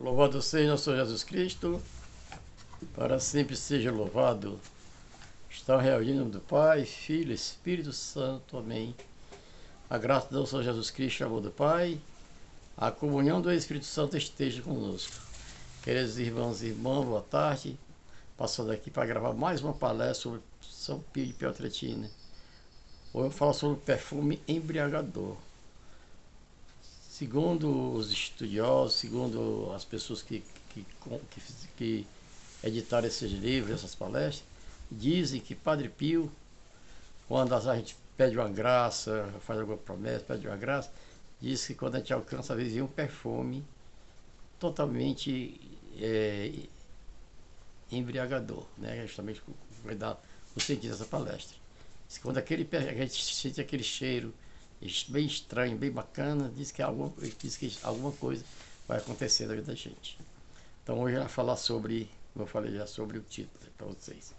Louvado seja nosso Senhor Jesus Cristo, para sempre seja louvado. Estão reunidos em nome do Pai, Filho e Espírito Santo. Amém. A graça do Senhor Jesus Cristo, o amor do Pai, a comunhão do Espírito Santo esteja conosco. Queridos irmãos e irmãs, boa tarde. Passando aqui para gravar mais uma palestra sobre São Pio de Pietrelcina. Hoje eu falo sobre o perfume embriagador. Segundo os estudiosos, segundo as pessoas que editaram esses livros, essas palestras, dizem que Padre Pio, quando a gente pede uma graça, faz alguma promessa, pede uma graça, diz que quando a gente alcança, às vezes vem um perfume totalmente embriagador, né? Justamente vai dar o sentido dessa palestra. Diz que quando a gente sente aquele cheiro bem estranho, bem bacana, diz que alguma coisa vai acontecer na vida da gente. Então hoje eu vou falar sobre, como eu falei já, sobre o título para vocês.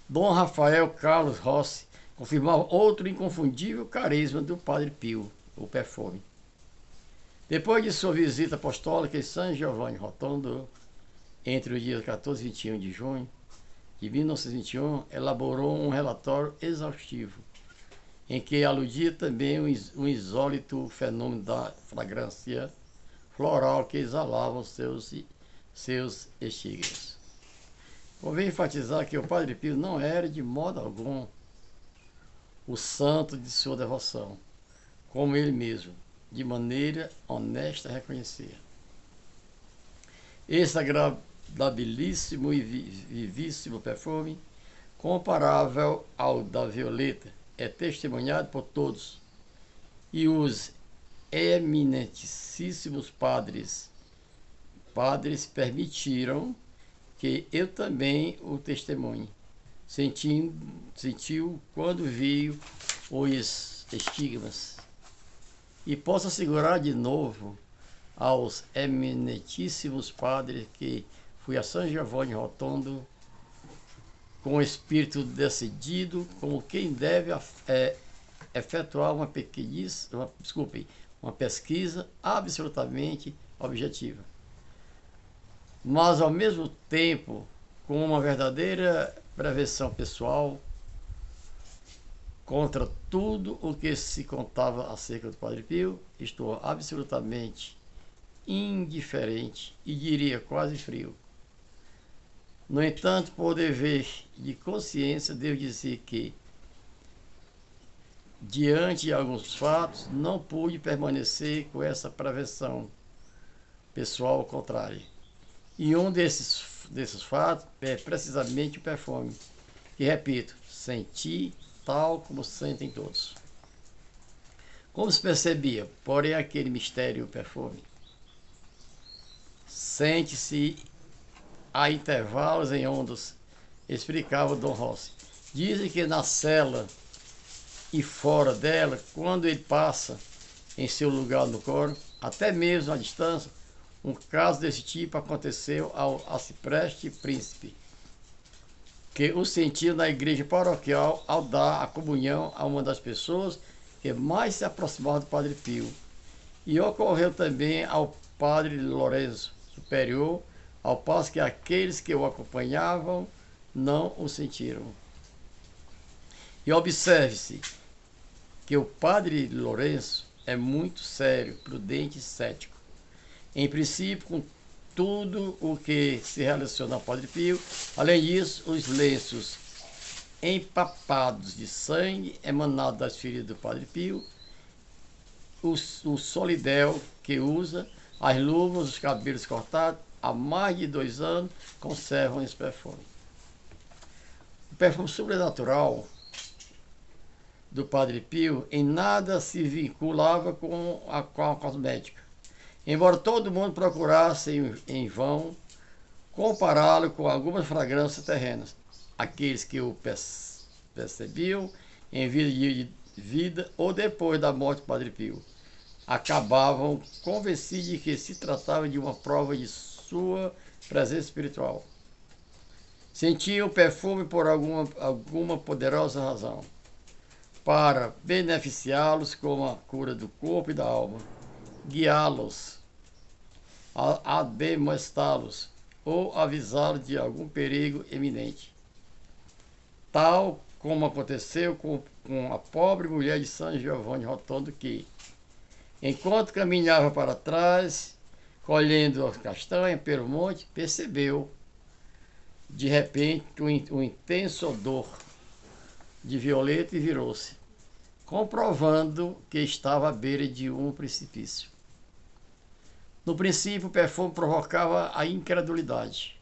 Dom Rafael Carlos Rossi confirmava outro inconfundível carisma do Padre Pio, o perfume. Depois de sua visita apostólica em San Giovanni Rotondo, entre os dias 14 e 21 de junho de 1921, elaborou um relatório exaustivo, em que aludia também um insólito fenômeno da fragrância floral que exalavam seus estigmas. Convém enfatizar que o Padre Pio não era de modo algum o santo de sua devoção, como ele mesmo, de maneira honesta, reconhecia. Esse agradabilíssimo e vivíssimo perfume, comparável ao da violeta, é testemunhado por todos, e os eminentíssimos padres permitiram que eu também o testemunhe. Sentiu quando viu os estigmas. E posso assegurar de novo aos eminentíssimos padres que fui a San Giovanni Rotondo com o espírito decidido, como quem deve efetuar uma pesquisa absolutamente objetiva, mas ao mesmo tempo com uma verdadeira prevenção pessoal contra tudo o que se contava acerca do Padre Pio. Estou absolutamente indiferente e diria quase frio. No entanto, por dever de consciência, devo dizer que, diante de alguns fatos, não pude permanecer com essa prevenção pessoal contrária. E um desses fatos é precisamente o perfume, que, repito, senti tal como sentem todos. Como se percebia, porém, aquele mistério, o perfume, sente-se a intervalos em ondas, explicava Dom Rossi. Dizem que na cela e fora dela, quando ele passa em seu lugar no coro, até mesmo à distância, um caso desse tipo aconteceu ao Arcipreste Príncipe, que o sentiu na igreja paroquial ao dar a comunhão a uma das pessoas que mais se aproximava do Padre Pio. E ocorreu também ao Padre Lourenço, superior, ao passo que aqueles que o acompanhavam não o sentiram. E observe-se que o Padre Lourenço é muito sério, prudente e cético. Em princípio, com tudo o que se relaciona ao Padre Pio. Além disso, os lenços empapados de sangue emanado das feridas do Padre Pio, o solidel que usa, as luvas, os cabelos cortados, há mais de 2 anos, conservam esse perfume. O perfume sobrenatural do Padre Pio em nada se vinculava com a cosmética, embora todo mundo procurasse em vão compará-lo com algumas fragrâncias terrenas. Aqueles que o percebiam em vida ou depois da morte do Padre Pio acabavam convencidos de que se tratava de uma prova de sua presença espiritual. Sentiam o perfume por alguma poderosa razão, para beneficiá-los com a cura do corpo e da alma, guiá-los a admoestá-los ou avisá-los de algum perigo iminente. Tal como aconteceu com a pobre mulher de São Giovanni Rotondo que, enquanto caminhava para trás, colhendo as castanhas pelo monte, percebeu, de repente, um intenso odor de violeta e virou-se, comprovando que estava à beira de um precipício. No princípio, o perfume provocava a incredulidade.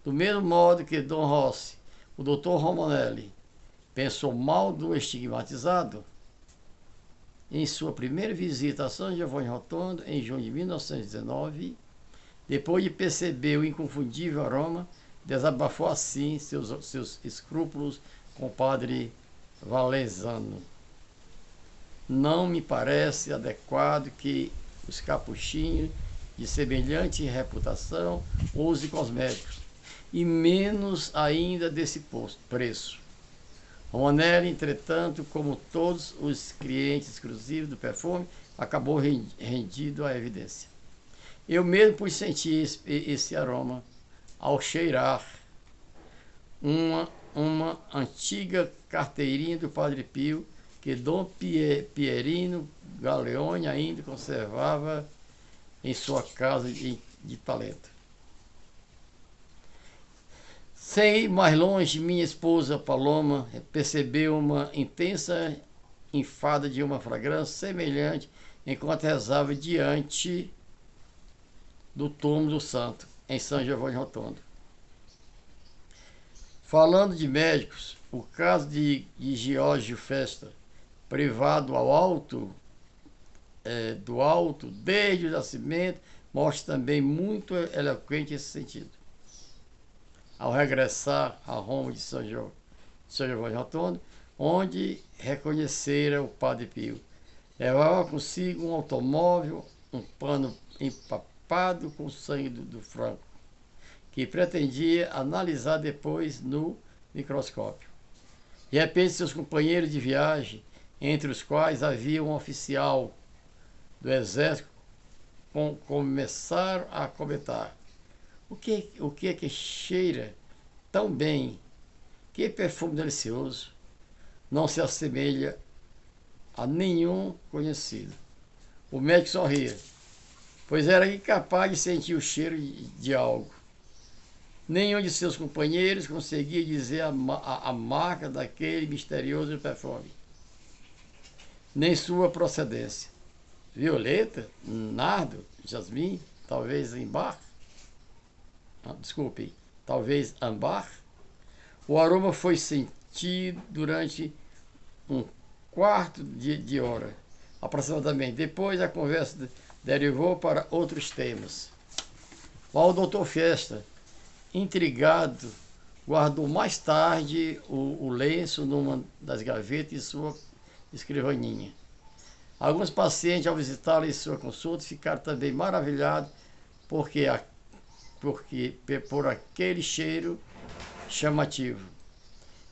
Do mesmo modo que Dom Rossi, o Dr. Romanelli, pensou mal do estigmatizado, em sua primeira visita a São Giovanni Rotondo, em junho de 1919, depois de perceber o inconfundível aroma, desabafou assim seus escrúpulos com o padre Valesano. Não me parece adequado que os capuchinhos de semelhante reputação usem cosméticos, e menos ainda desse preço. Romanelli, entretanto, como todos os clientes exclusivos do perfume, acabou rendido à evidência. Eu mesmo pude sentir esse aroma ao cheirar uma antiga carteirinha do Padre Pio que Dom Pierino Galeone ainda conservava em sua casa de talento. Sem ir mais longe, minha esposa Paloma percebeu uma intensa enfada de uma fragrância semelhante enquanto rezava diante do túmulo do santo, em São Giovanni Rotondo. Falando de médicos, o caso de Giorgio Festa, privado do alto desde o nascimento, mostra também muito eloquente esse sentido. Ao regressar a Roma de São Giovanni Rotondo, onde reconhecera o Padre Pio, levava consigo um automóvel, um pano empapado com sangue do Franco, que pretendia analisar depois no microscópio. De repente, seus companheiros de viagem, entre os quais havia um oficial do exército, começaram a comentar: o que é que cheira tão bem? Que perfume delicioso! Não se assemelha a nenhum conhecido. O médico sorria, pois era incapaz de sentir o cheiro de algo. Nenhum de seus companheiros conseguia dizer a marca daquele misterioso perfume, nem sua procedência. Violeta, nardo, jasmim, talvez ambar? Talvez ambar? O aroma foi sentido durante um quarto de hora, aproximadamente. Depois a conversa derivou para outros temas. O doutor Festa, intrigado, guardou mais tarde o lenço numa das gavetas de sua escrivaninha. Alguns pacientes, ao visitá-lo em sua consulta, ficaram também maravilhados por aquele cheiro chamativo.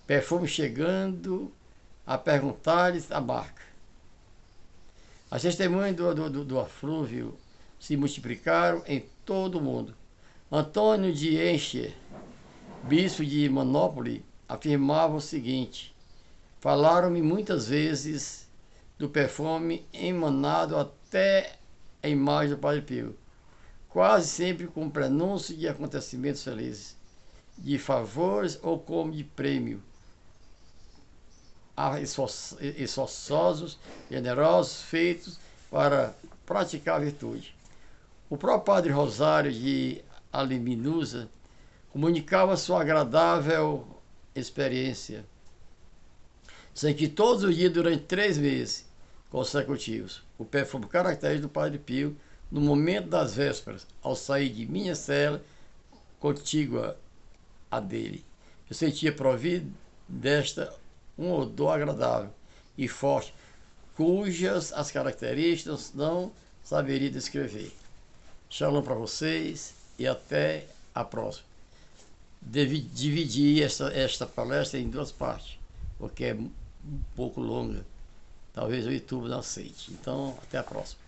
Perfume chegando a perguntar-lhes a marca. As testemunhas do aflúvio se multiplicaram em todo o mundo. Antônio de Encher, bispo de Manópole, afirmava o seguinte: falaram-me muitas vezes do perfume emanado até a imagem do Padre Pio, quase sempre com prenúncio de acontecimentos felizes, de favores ou como de prêmio, a esforçosos, generosos, feitos para praticar a virtude. O próprio Padre Rosário de Aliminuza comunicava sua agradável experiência. Senti todos os dias durante 3 meses consecutivos o perfume característico do Padre Pio no momento das vésperas, ao sair de minha cela contígua a dele. Eu sentia provido desta um odor agradável e forte, cujas as características não saberia descrever. Shalom para vocês e até a próxima. Dividi esta palestra em 2 partes, porque é um pouco longa. Talvez o YouTube não aceite. Então, até a próxima.